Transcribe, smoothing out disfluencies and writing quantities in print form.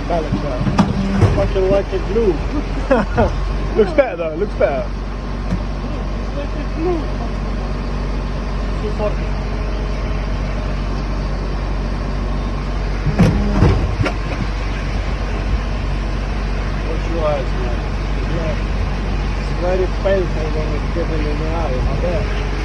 That looks better. Fucking like a glue. Looks better though, looks better. Like a glue. 240. Watch your eyes, man. Yeah. It's very painful when it's getting in the eye. I bet.